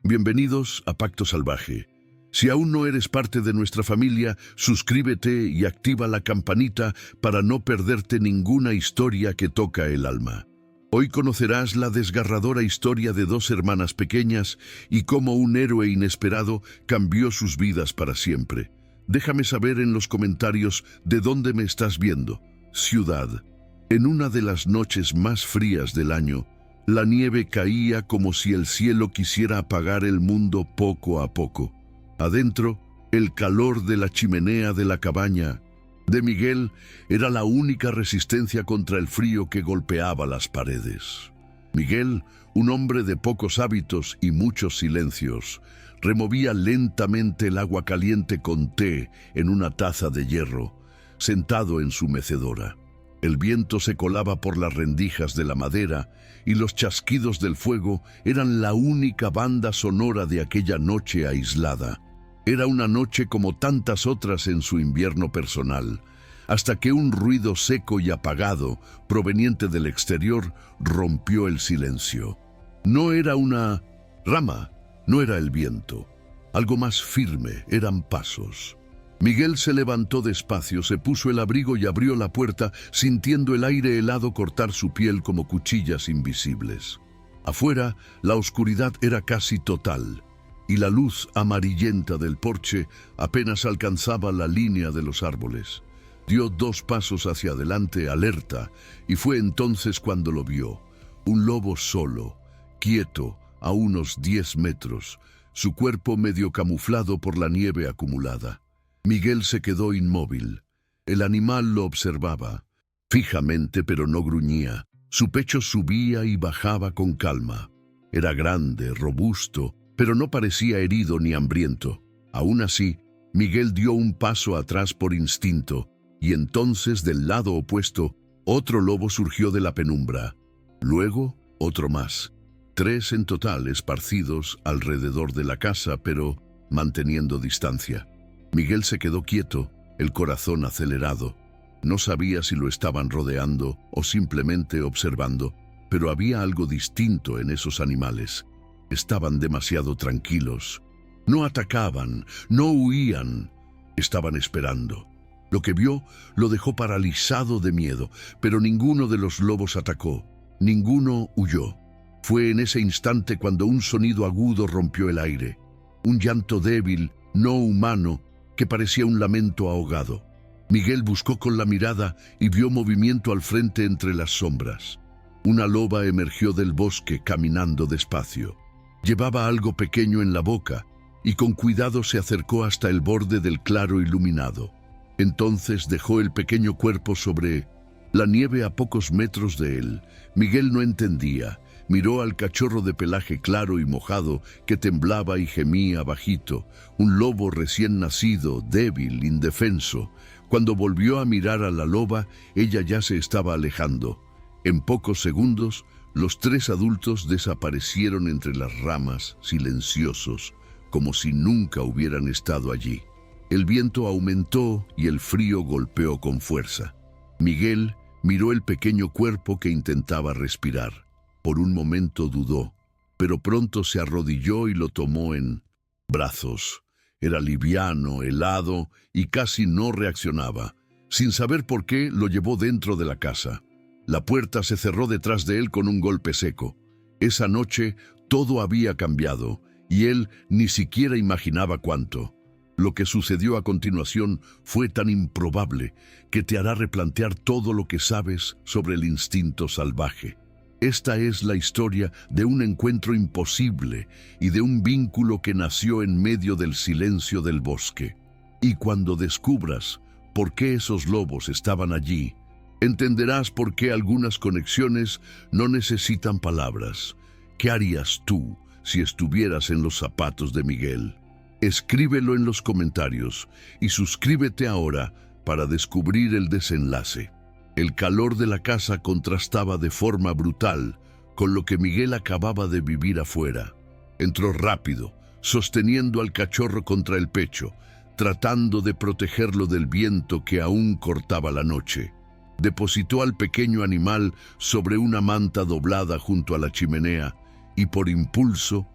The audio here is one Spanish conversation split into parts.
Bienvenidos a Pacto Salvaje. Si aún no eres parte de nuestra familia, suscríbete y activa la campanita para no perderte ninguna historia que toca el alma. Hoy conocerás la desgarradora historia de dos hermanas pequeñas y cómo un héroe inesperado cambió sus vidas para siempre. Déjame saber en los comentarios de dónde me estás viendo. Ciudad. En una de las noches más frías del año, la nieve caía como si el cielo quisiera apagar el mundo poco a poco. Adentro, el calor de la chimenea de la cabaña de Miguel era la única resistencia contra el frío que golpeaba las paredes. Miguel, un hombre de pocos hábitos y muchos silencios, removía lentamente el agua caliente con té en una taza de hierro, sentado en su mecedora. El viento se colaba por las rendijas de la madera y los chasquidos del fuego eran la única banda sonora de aquella noche aislada. Era una noche como tantas otras en su invierno personal, hasta que un ruido seco y apagado, proveniente del exterior, rompió el silencio. No era una rama, no era el viento. Algo más firme, eran pasos. Miguel se levantó despacio, se puso el abrigo y abrió la puerta, sintiendo el aire helado cortar su piel como cuchillas invisibles. Afuera, la oscuridad era casi total, y la luz amarillenta del porche apenas alcanzaba la línea de los árboles. Dio 2 pasos hacia adelante, alerta, y fue entonces cuando lo vio. Un lobo solo, quieto, a unos 10 metros, su cuerpo medio camuflado por la nieve acumulada. Miguel se quedó inmóvil. El animal lo observaba, fijamente pero no gruñía. Su pecho subía y bajaba con calma. Era grande, robusto, pero no parecía herido ni hambriento. Aún así, Miguel dio un paso atrás por instinto, y entonces del lado opuesto, otro lobo surgió de la penumbra. Luego, otro más. 3 en total esparcidos alrededor de la casa, pero manteniendo distancia. Miguel se quedó quieto, el corazón acelerado. No sabía si lo estaban rodeando o simplemente observando, pero había algo distinto en esos animales. Estaban demasiado tranquilos. No atacaban, no huían. Estaban esperando. Lo que vio lo dejó paralizado de miedo, pero ninguno de los lobos atacó. Ninguno huyó. Fue en ese instante cuando un sonido agudo rompió el aire. Un llanto débil, no humano, que parecía un lamento ahogado. Miguel buscó con la mirada y vio movimiento al frente entre las sombras. Una loba emergió del bosque caminando despacio. Llevaba algo pequeño en la boca y con cuidado se acercó hasta el borde del claro iluminado. Entonces dejó el pequeño cuerpo sobre la nieve a pocos metros de él. Miguel no entendía. Miró al cachorro de pelaje claro y mojado que temblaba y gemía bajito, un lobo recién nacido, débil, indefenso. Cuando volvió a mirar a la loba, ella ya se estaba alejando. En pocos segundos, los 3 adultos desaparecieron entre las ramas, silenciosos, como si nunca hubieran estado allí. El viento aumentó y el frío golpeó con fuerza. Miguel miró el pequeño cuerpo que intentaba respirar. Por un momento dudó, pero pronto se arrodilló y lo tomó en brazos. Era liviano, helado y casi no reaccionaba. Sin saber por qué, lo llevó dentro de la casa. La puerta se cerró detrás de él con un golpe seco. Esa noche todo había cambiado y él ni siquiera imaginaba cuánto. Lo que sucedió a continuación fue tan improbable que te hará replantear todo lo que sabes sobre el instinto salvaje. Esta es la historia de un encuentro imposible y de un vínculo que nació en medio del silencio del bosque. Y cuando descubras por qué esos lobos estaban allí, entenderás por qué algunas conexiones no necesitan palabras. ¿Qué harías tú si estuvieras en los zapatos de Miguel? Escríbelo en los comentarios y suscríbete ahora para descubrir el desenlace. El calor de la casa contrastaba de forma brutal con lo que Miguel acababa de vivir afuera. Entró rápido, sosteniendo al cachorro contra el pecho, tratando de protegerlo del viento que aún cortaba la noche. Depositó al pequeño animal sobre una manta doblada junto a la chimenea y por impulso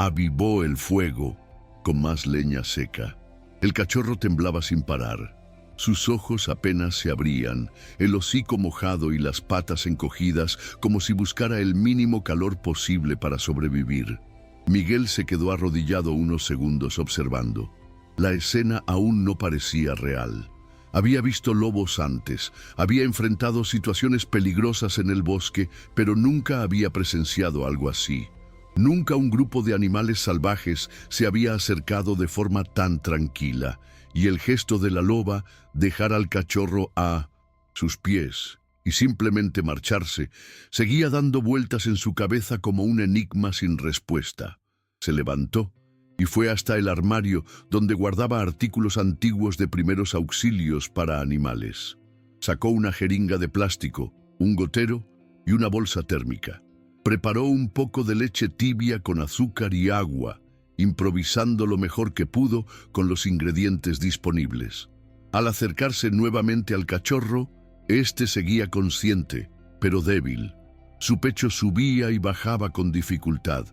avivó el fuego con más leña seca. El cachorro temblaba sin parar. Sus ojos apenas se abrían, el hocico mojado y las patas encogidas como si buscara el mínimo calor posible para sobrevivir. Miguel se quedó arrodillado unos segundos observando. La escena aún no parecía real. Había visto lobos antes, había enfrentado situaciones peligrosas en el bosque, pero nunca había presenciado algo así. Nunca un grupo de animales salvajes se había acercado de forma tan tranquila, y el gesto de la loba, dejar al cachorro a sus pies y simplemente marcharse, seguía dando vueltas en su cabeza como un enigma sin respuesta. Se levantó y fue hasta el armario donde guardaba artículos antiguos de primeros auxilios para animales. Sacó una jeringa de plástico, un gotero y una bolsa térmica. Preparó un poco de leche tibia con azúcar y agua, improvisando lo mejor que pudo con los ingredientes disponibles. Al acercarse nuevamente al cachorro, éste seguía consciente, pero débil. Su pecho subía y bajaba con dificultad.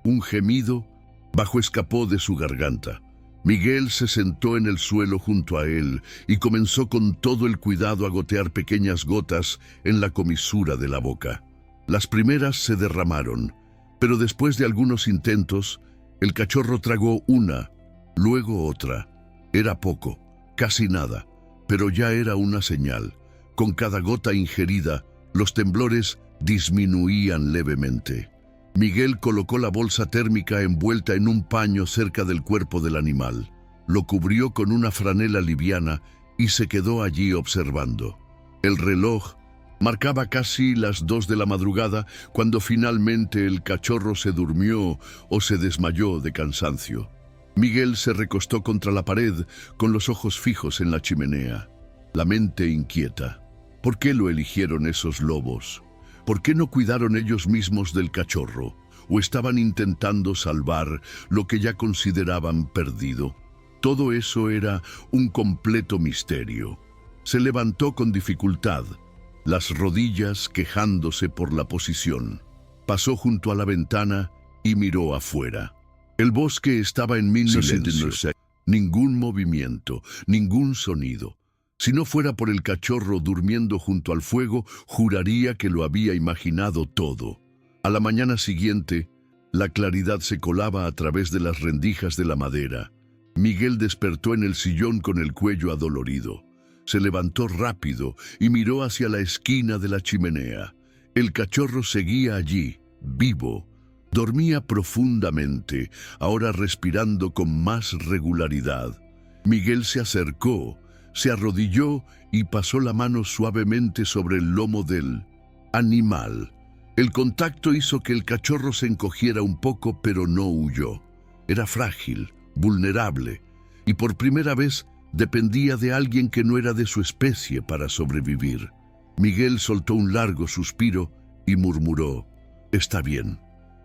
Un gemido bajo escapó de su garganta. Miguel se sentó en el suelo junto a él y comenzó con todo el cuidado a gotear pequeñas gotas en la comisura de la boca. Las primeras se derramaron, pero después de algunos intentos, el cachorro tragó una, luego otra. Era poco, casi nada, pero ya era una señal. Con cada gota ingerida, los temblores disminuían levemente. Miguel colocó la bolsa térmica envuelta en un paño cerca del cuerpo del animal. Lo cubrió con una franela liviana y se quedó allí observando. El reloj marcaba casi las 2 de la madrugada cuando finalmente el cachorro se durmió o se desmayó de cansancio. Miguel se recostó contra la pared con los ojos fijos en la chimenea, la mente inquieta. ¿Por qué lo eligieron esos lobos? ¿Por qué no cuidaron ellos mismos del cachorro? ¿O estaban intentando salvar lo que ya consideraban perdido? Todo eso era un completo misterio. Se levantó con dificultad, las rodillas quejándose por la posición. Pasó junto a la ventana y miró afuera. El bosque estaba en silencio. Ningún movimiento, ningún sonido. Si no fuera por el cachorro durmiendo junto al fuego, juraría que lo había imaginado todo. A la mañana siguiente, la claridad se colaba a través de las rendijas de la madera. Miguel despertó en el sillón con el cuello adolorido. Se levantó rápido y miró hacia la esquina de la chimenea. El cachorro seguía allí, vivo. Dormía profundamente, ahora respirando con más regularidad. Miguel se acercó, se arrodilló y pasó la mano suavemente sobre el lomo del animal. El contacto hizo que el cachorro se encogiera un poco, pero no huyó. Era frágil, vulnerable, y por primera vez dependía de alguien que no era de su especie para sobrevivir. Miguel soltó un largo suspiro y murmuró: «Está bien,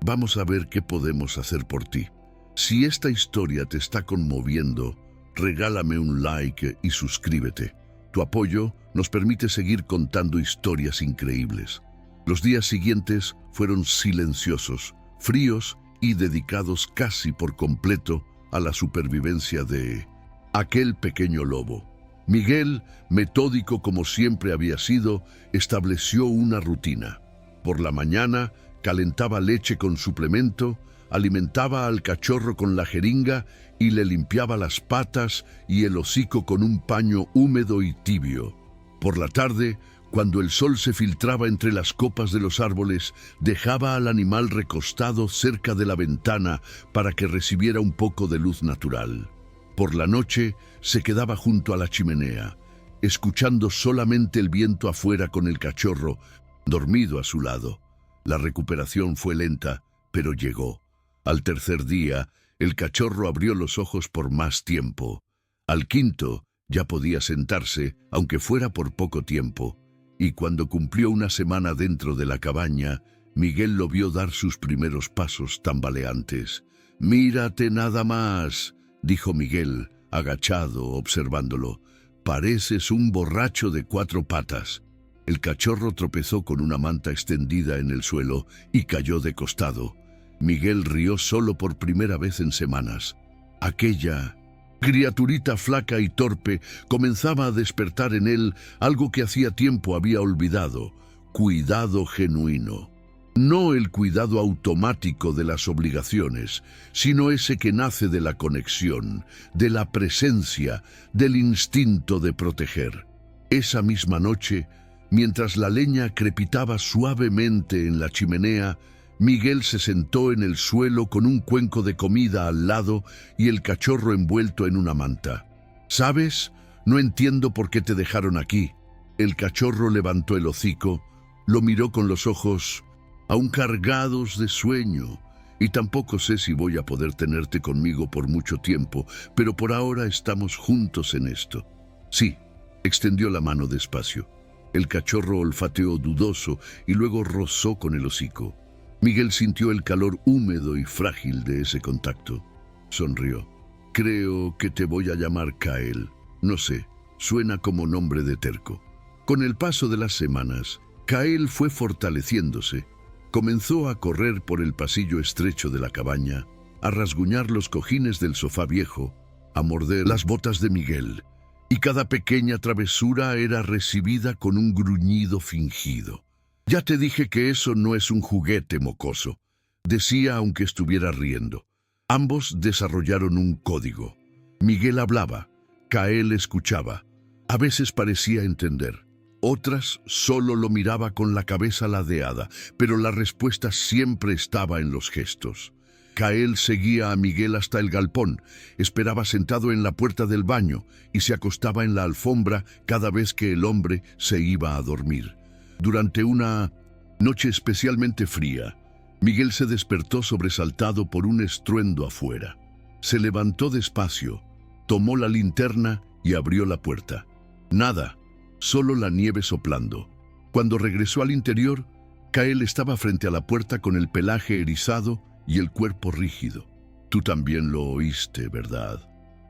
vamos a ver qué podemos hacer por ti. Si esta historia te está conmoviendo, regálame un like y suscríbete. Tu apoyo nos permite seguir contando historias increíbles». Los días siguientes fueron silenciosos, fríos y dedicados casi por completo a la supervivencia de aquel pequeño lobo. Miguel, metódico como siempre había sido, estableció una rutina. Por la mañana calentaba leche con suplemento, alimentaba al cachorro con la jeringa y le limpiaba las patas y el hocico con un paño húmedo y tibio. Por la tarde, cuando el sol se filtraba entre las copas de los árboles, dejaba al animal recostado cerca de la ventana para que recibiera un poco de luz natural. Por la noche, se quedaba junto a la chimenea, escuchando solamente el viento afuera con el cachorro, dormido a su lado. La recuperación fue lenta, pero llegó. Al tercer día, el cachorro abrió los ojos por más tiempo. Al quinto, ya podía sentarse, aunque fuera por poco tiempo. Y cuando cumplió una semana dentro de la cabaña, Miguel lo vio dar sus primeros pasos tambaleantes. «Mírate nada más», dijo Miguel, agachado, observándolo. «Pareces un borracho de 4 patas». El cachorro tropezó con una manta extendida en el suelo y cayó de costado. Miguel rió solo por primera vez en semanas. Aquella criaturita flaca y torpe comenzaba a despertar en él algo que hacía tiempo había olvidado: cuidado genuino. No el cuidado automático de las obligaciones, sino ese que nace de la conexión, de la presencia, del instinto de proteger. Esa misma noche, mientras la leña crepitaba suavemente en la chimenea, Miguel se sentó en el suelo con un cuenco de comida al lado y el cachorro envuelto en una manta. ¿Sabes? No entiendo por qué te dejaron aquí. El cachorro levantó el hocico, lo miró con los ojos aún cargados de sueño, y tampoco sé si voy a poder tenerte conmigo por mucho tiempo, pero por ahora estamos juntos en esto. Sí, extendió la mano despacio. El cachorro olfateó dudoso y luego rozó con el hocico. Miguel sintió el calor húmedo y frágil de ese contacto. Sonrió. Creo que te voy a llamar Kael. No sé, suena como nombre de terco. Con el paso de las semanas, Kael fue fortaleciéndose. Comenzó a correr por el pasillo estrecho de la cabaña, a rasguñar los cojines del sofá viejo, a morder las botas de Miguel, y cada pequeña travesura era recibida con un gruñido fingido. Ya te dije que eso no es un juguete, mocoso, decía aunque estuviera riendo. Ambos desarrollaron un código. Miguel hablaba, Kael escuchaba. A veces parecía entender. Otras solo lo miraba con la cabeza ladeada, pero la respuesta siempre estaba en los gestos. Kael seguía a Miguel hasta el galpón, esperaba sentado en la puerta del baño y se acostaba en la alfombra cada vez que el hombre se iba a dormir. Durante una noche especialmente fría, Miguel se despertó sobresaltado por un estruendo afuera. Se levantó despacio, tomó la linterna y abrió la puerta. Nada. Solo la nieve soplando. Cuando regresó al interior, Kael estaba frente a la puerta con el pelaje erizado y el cuerpo rígido. Tú también lo oíste, ¿verdad?,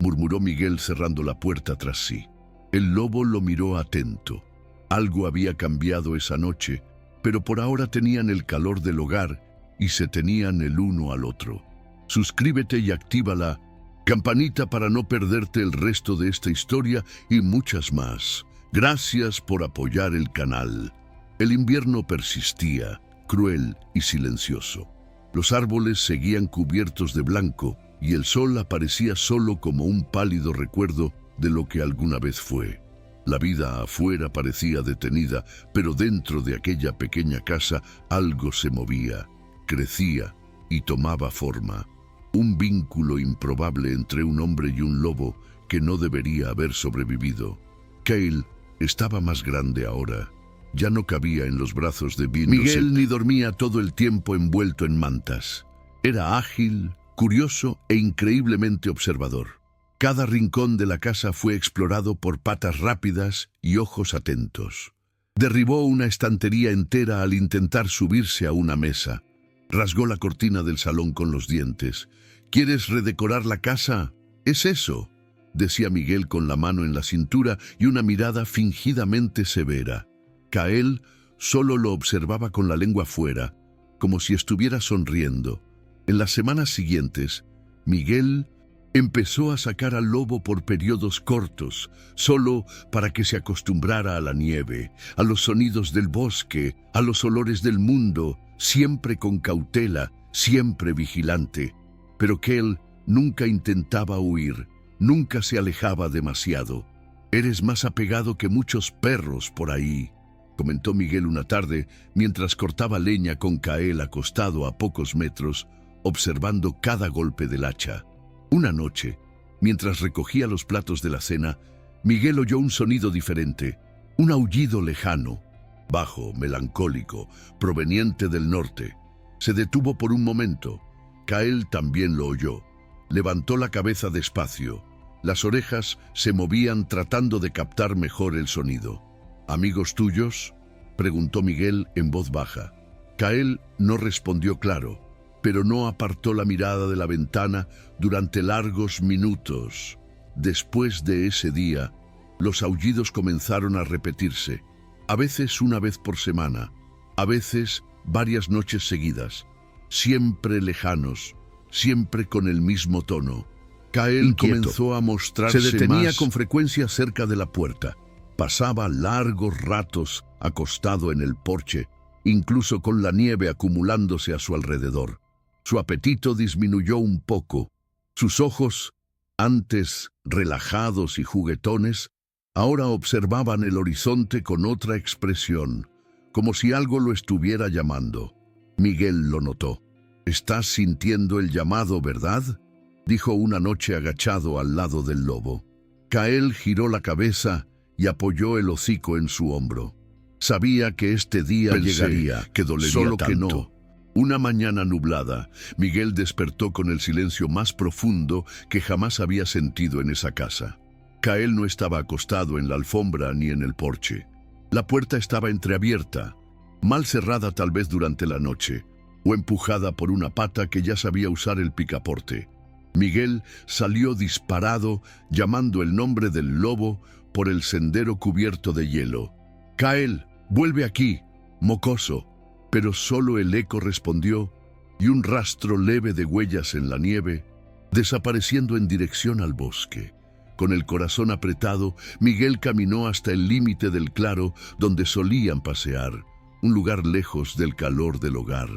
murmuró Miguel cerrando la puerta tras sí. El lobo lo miró atento. Algo había cambiado esa noche, pero por ahora tenían el calor del hogar y se tenían el uno al otro. Suscríbete y activa la campanita para no perderte el resto de esta historia y muchas más. Gracias por apoyar el canal. El invierno persistía, cruel y silencioso. Los árboles seguían cubiertos de blanco y el sol aparecía solo como un pálido recuerdo de lo que alguna vez fue. La vida afuera parecía detenida, pero dentro de aquella pequeña casa algo se movía, crecía y tomaba forma. Un vínculo improbable entre un hombre y un lobo que no debería haber sobrevivido. Kael estaba más grande ahora. Ya no cabía en los brazos de Vincent. Miguel ni dormía todo el tiempo envuelto en mantas. Era ágil, curioso e increíblemente observador. Cada rincón de la casa fue explorado por patas rápidas y ojos atentos. Derribó una estantería entera al intentar subirse a una mesa. Rasgó la cortina del salón con los dientes. ¿Quieres redecorar la casa? ¿Es eso?, decía Miguel con la mano en la cintura y una mirada fingidamente severa. Kael solo lo observaba con la lengua fuera, como si estuviera sonriendo. En las semanas siguientes, Miguel empezó a sacar al lobo por periodos cortos, solo para que se acostumbrara a la nieve, a los sonidos del bosque, a los olores del mundo, siempre con cautela, siempre vigilante. Pero Kael nunca intentaba huir. Nunca se alejaba demasiado. Eres más apegado que muchos perros por ahí, comentó Miguel una tarde mientras cortaba leña con Kael acostado a pocos metros, observando cada golpe del hacha. Una noche, mientras recogía los platos de la cena, Miguel oyó un sonido diferente, un aullido lejano, bajo, melancólico, proveniente del norte. Se detuvo por un momento. Kael también lo oyó. Levantó la cabeza despacio. Las orejas se movían tratando de captar mejor el sonido. ¿Amigos tuyos?, preguntó Miguel en voz baja. Kael no respondió claro, pero no apartó la mirada de la ventana durante largos minutos. Después de ese día, los aullidos comenzaron a repetirse, a veces una vez por semana, a veces varias noches seguidas. siempre lejanos, siempre con el mismo tono. Kael Inquieto. comenzó a mostrarse Se detenía más. con frecuencia cerca de la puerta. Pasaba largos ratos acostado en el porche, incluso con la nieve acumulándose a su alrededor. Su apetito disminuyó un poco. Sus ojos, antes relajados y juguetones, ahora observaban el horizonte con otra expresión, como si algo lo estuviera llamando. Miguel lo notó. «Estás sintiendo el llamado, ¿verdad?», dijo una noche agachado al lado del lobo. Kael giró la cabeza y apoyó el hocico en su hombro. Sabía que este día llegaría, que dolería solo tanto. que no. Una mañana nublada, Miguel despertó con el silencio más profundo que jamás había sentido en esa casa. Kael no estaba acostado en la alfombra ni en el porche. La puerta estaba entreabierta, mal cerrada tal vez durante la noche, o empujada por una pata que ya sabía usar el picaporte. Miguel salió disparado, llamando el nombre del lobo por el sendero cubierto de hielo. «Kael, vuelve aquí, mocoso». Pero solo el eco respondió, y un rastro leve de huellas en la nieve, desapareciendo en dirección al bosque. Con el corazón apretado, Miguel caminó hasta el límite del claro donde solían pasear, un lugar lejos del calor del hogar.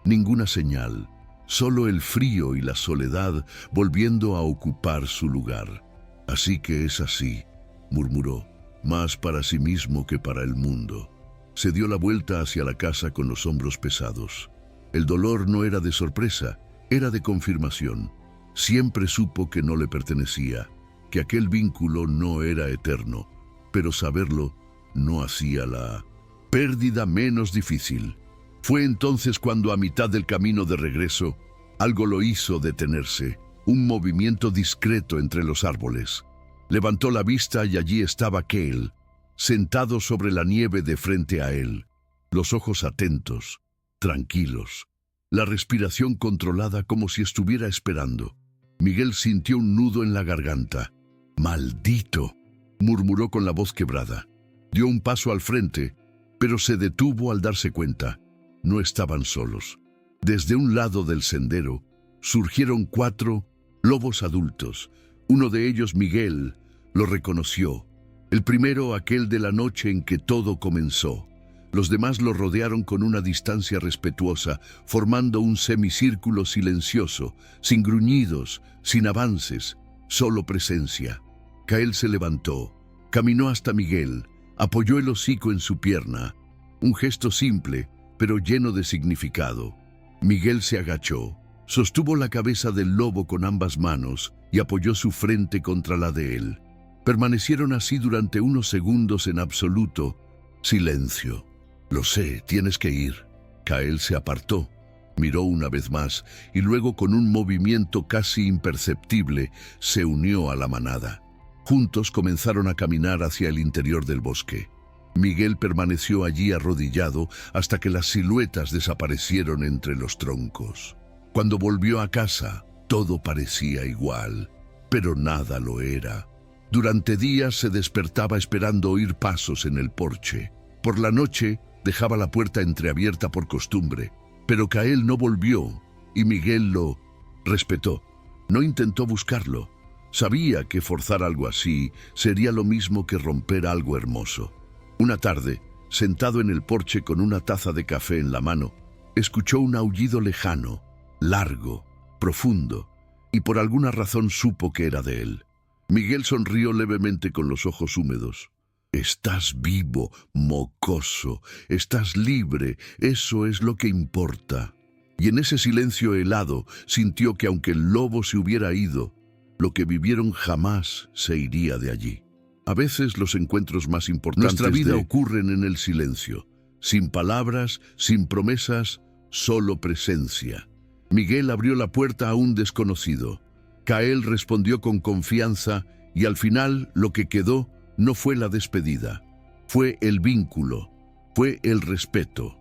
Ninguna señal, solo el frío y la soledad volviendo a ocupar su lugar. «Así que es así», murmuró, más para sí mismo que para el mundo. Se dio la vuelta hacia la casa con los hombros pesados. El dolor no era de sorpresa, era de confirmación. Siempre supo que no le pertenecía, que aquel vínculo no era eterno, pero saberlo no hacía la pérdida menos difícil. Fue entonces cuando, a mitad del camino de regreso, algo lo hizo detenerse, un movimiento discreto entre los árboles. Levantó la vista y allí estaba Kael, sentado sobre la nieve de frente a él, los ojos atentos, tranquilos, la respiración controlada como si estuviera esperando. Miguel sintió un nudo en la garganta. «¡Maldito!», murmuró con la voz quebrada. Dio un paso al frente, pero se detuvo al darse cuenta. No estaban solos. Desde un lado del sendero surgieron 4 lobos adultos. Uno de ellos, Miguel, lo reconoció. El primero, aquel de la noche en que todo comenzó. Los demás lo rodearon con una distancia respetuosa, formando un semicírculo silencioso, sin gruñidos, sin avances, solo presencia. Kael se levantó, caminó hasta Miguel, apoyó el hocico en su pierna. Un gesto simple, pero lleno de significado. Miguel se agachó, sostuvo la cabeza del lobo con ambas manos y apoyó su frente contra la de él. Permanecieron así durante unos segundos en absoluto silencio. «Lo sé, tienes que ir». Kael se apartó, miró una vez más y luego, con un movimiento casi imperceptible, se unió a la manada. Juntos comenzaron a caminar hacia el interior del bosque. Miguel permaneció allí arrodillado hasta que las siluetas desaparecieron entre los troncos. Cuando volvió a casa, todo parecía igual, pero nada lo era. Durante días se despertaba esperando oír pasos en el porche. Por la noche dejaba la puerta entreabierta por costumbre, pero Kael no volvió y Miguel lo respetó. No intentó buscarlo. Sabía que forzar algo así sería lo mismo que romper algo hermoso. Una tarde, sentado en el porche con una taza de café en la mano, escuchó un aullido lejano, largo, profundo, y por alguna razón supo que era de él. Miguel sonrió levemente con los ojos húmedos. «Estás vivo, mocoso, estás libre, eso es lo que importa». Y en ese silencio helado sintió que aunque el lobo se hubiera ido, lo que vivieron jamás se iría de allí. A veces los encuentros más importantes Nuestra vida ocurren en el silencio, sin palabras, sin promesas, solo presencia. Miguel abrió la puerta a un desconocido. Kael respondió con confianza y al final lo que quedó no fue la despedida, fue el vínculo, fue el respeto.